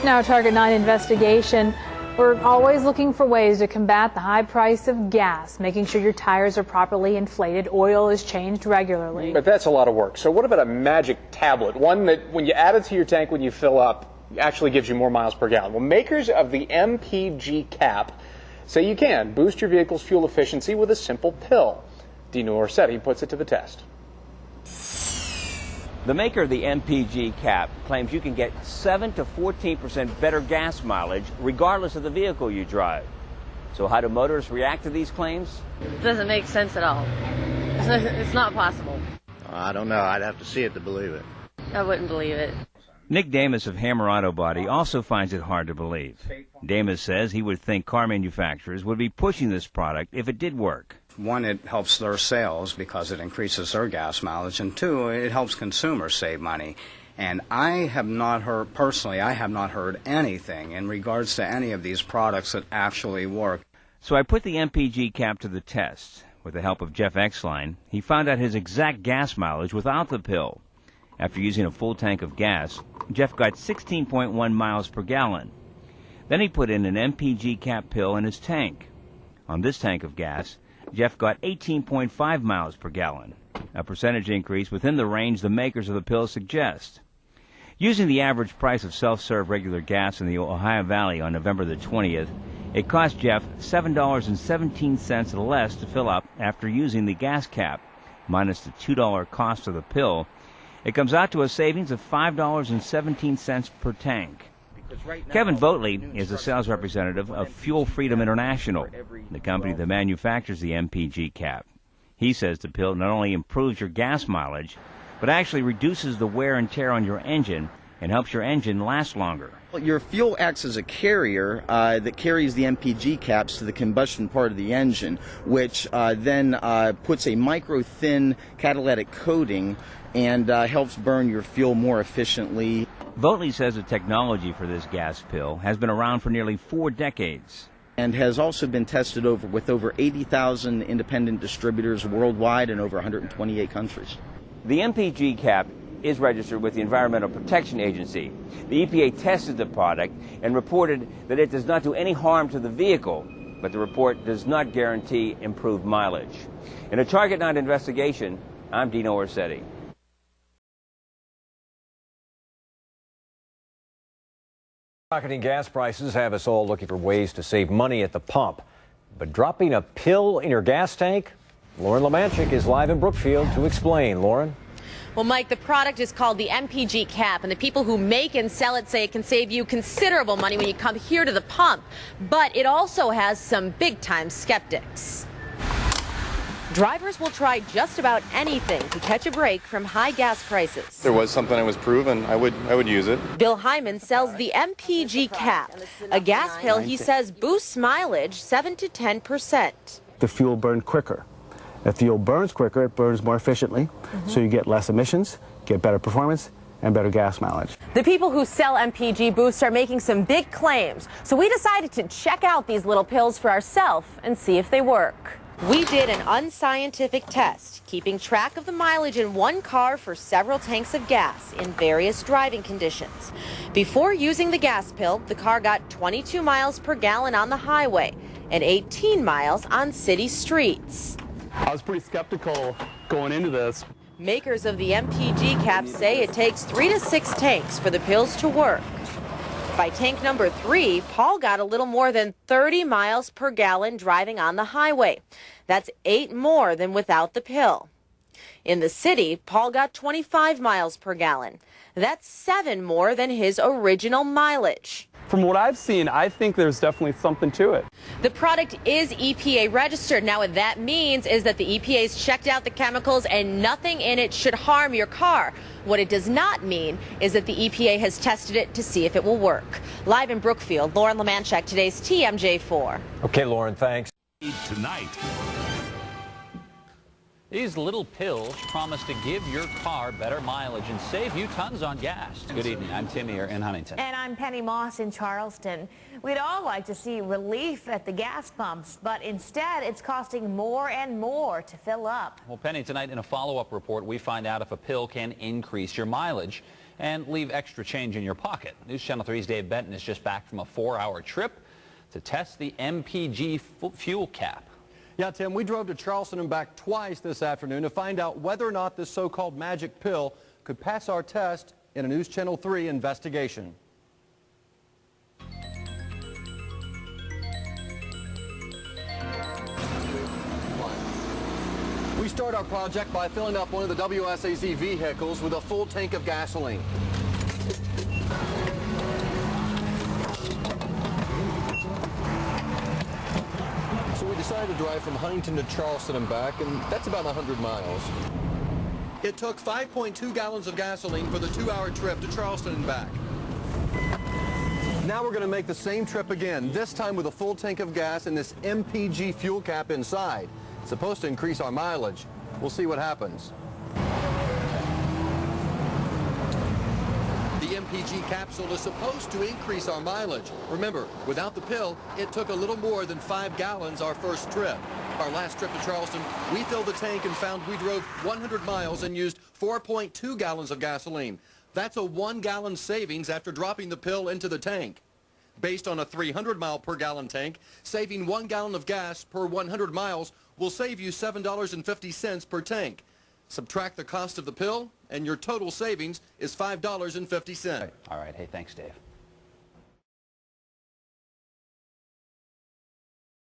Now, Target 9 investigation. We're always looking for ways to combat the high price of gas, making sure your tires are properly inflated, oil is changed regularly. But that's a lot of work. So what about a magic tablet, one that when you add it to your tank when you fill up, actually gives you more miles per gallon? Well, makers of the MPG Cap say you can boost your vehicle's fuel efficiency with a simple pill. Dino Orsetti puts it to the test. The maker of the MPG Cap claims you can get 7 to 14% better gas mileage regardless of the vehicle you drive. So how do motorists react to these claims? It doesn't make sense at all. It's not possible. I don't know. I'd have to see it to believe it. I wouldn't believe it. Nick Damas of Hammer Auto Body also finds it hard to believe. Damas says he would think car manufacturers would be pushing this product if it did work. One, it helps their sales because it increases their gas mileage, and two, it helps consumers save money. And I have not heard, personally, I have not heard anything in regards to any of these products that actually work. So I put the MPG Cap to the test. With the help of Jeff Exline, he found out his exact gas mileage without the pill. After using a full tank of gas, Jeff got 16.1 miles per gallon. Then he put in an MPG Cap pill in his tank. On this tank of gas, Jeff got 18.5 miles per gallon, a percentage increase within the range the makers of the pill suggest. Using the average price of self-serve regular gas in the Ohio Valley on November the 20th, it cost Jeff $7.17 less to fill up after using the gas cap, minus the $2 cost of the pill. It comes out to a savings of $5.17 per tank. Kevin Votley is a sales representative of Fuel Freedom International, the company that manufactures the MPG Cap. He says the pill not only improves your gas mileage, but actually reduces the wear and tear on your engine and helps your engine last longer. Your fuel acts as a carrier that carries the MPG caps to the combustion part of the engine, which then puts a micro-thin catalytic coating and helps burn your fuel more efficiently. Votley says the technology for this gas pill has been around for nearly 4 decades. And has also been tested with over 80,000 independent distributors worldwide in over 128 countries. The MPG Cap is registered with the Environmental Protection Agency. The EPA tested the product and reported that it does not do any harm to the vehicle, but the report does not guarantee improved mileage. In a Target 9 investigation, I'm Dino Orsetti. Rocketing gas prices have us all looking for ways to save money at the pump. But dropping a pill in your gas tank? Lauren Lamanchik is live in Brookfield to explain. Lauren? Well, Mike, the product is called the MPG Cap, and the people who make and sell it say it can save you considerable money when you come here to the pump. But it also has some big-time skeptics. Drivers will try just about anything to catch a break from high gas prices. If there was something that was proven, I would use it. Bill Hyman sells the MPG Cap, a gas pill he says boosts mileage 7 to 10%. The fuel burned quicker. If fuel burns quicker, it burns more efficiently, so you get less emissions, get better performance, and better gas mileage. The people who sell MPG Boost are making some big claims, so we decided to check out these little pills for ourselves and see if they work. We did an unscientific test, keeping track of the mileage in one car for several tanks of gas in various driving conditions. Before using the gas pill, the car got 22 miles per gallon on the highway and 18 miles on city streets. I was pretty skeptical going into this. Makers of the MPG Cap say it takes 3 to 6 tanks for the pills to work. By tank number 3, Paul got a little more than 30 miles per gallon driving on the highway. That's 8 more than without the pill. In the city, Paul got 25 miles per gallon. That's 7 more than his original mileage. From what I've seen, I think there's definitely something to it. The product is EPA registered. Now, what that means is that the EPA's checked out the chemicals and nothing in it should harm your car. What it does not mean is that the EPA has tested it to see if it will work. Live in Brookfield, Lauren Lamanchak, today's TMJ4. Okay, Lauren, thanks. Tonight. These little pills promise to give your car better mileage and save you tons on gas. Good evening. I'm Tim here in Huntington. And I'm Penny Moss in Charleston. We'd all like to see relief at the gas pumps, but instead it's costing more and more to fill up. Well, Penny, tonight in a follow-up report, we find out if a pill can increase your mileage. and leave extra change in your pocket. News Channel 3's Dave Benton is just back from a 4-hour trip to test the MPG fuel cap. Yeah, Tim, we drove to Charleston and back twice this afternoon to find out whether or not this so-called magic pill could pass our test in a News Channel 3 investigation. We start our project by filling up one of the WSAZ vehicles with a full tank of gasoline. So we decided to drive from Huntington to Charleston and back, and that's about 100 miles. It took 5.2 gallons of gasoline for the 2-hour trip to Charleston and back. Now we're going to make the same trip again, this time with a full tank of gas and this MPG fuel cap inside. It's supposed to increase our mileage. We'll see what happens. The MPG capsule is supposed to increase our mileage. Remember, without the pill, it took a little more than 5 gallons our first trip. Our last trip to Charleston, we filled the tank and found we drove 100 miles and used 4.2 gallons of gasoline. That's a 1 gallon savings after dropping the pill into the tank. Based on a 300 mile per gallon tank, saving 1 gallon of gas per 100 miles will save you $7.50 per tank. Subtract the cost of the pill, and your total savings is $5.50. All right. Hey, thanks, Dave.